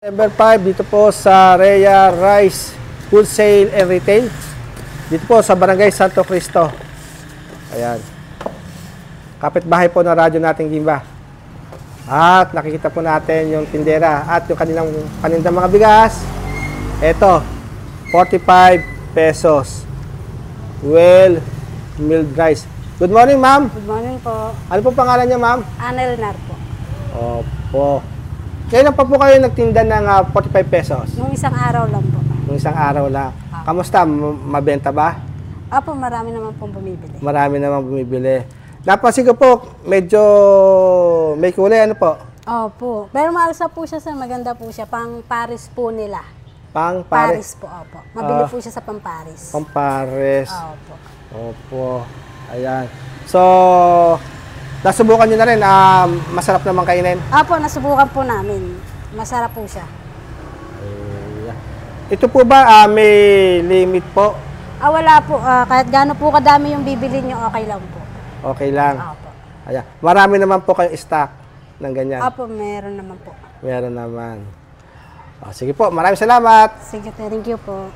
Number 5 dito po sa Rhea Rice Wholesale and Retail. Dito po sa Barangay Santo Cristo. Ayan. Kapitbahay po ng radyo nating Gimba. At nakikita po natin yung tindera at yung kanindang mga bigas. Ito, 45 pesos. Well milled rice. Good morning, ma'am. Good morning po. Ano po pangalan niya, ma'am? Anel Nar po. Opo. Kailan pa po kayo nagtinda ng 45 pesos? Nung isang araw lang po. Nung isang araw lang. Kamusta? Mabenta ba? Apo, marami naman pong bumibili. Marami namang bumibili. Napansin ko po, medyo may kulay. Ano po? Opo. Pero maalsa po siya, sir. Maganda po siya. Pang Paris po nila. Pang Paris po, opo. Mabili po siya sa pang Paris. Pang Paris. Opo. Opo. Ayan. So, nasubukan nyo na rin. Masarap naman kainin. Opo, nasubukan po namin. Masarap po siya. Ayan. Ito po ba may limit po? Wala po. Kahit gaano po kadami yung bibili nyo, okay lang po. Okay lang. Opo. Ayan. Marami naman po kayong stock ng ganyan. Opo, meron naman po. Meron naman. Sige po, maraming salamat. Sige, thank you po.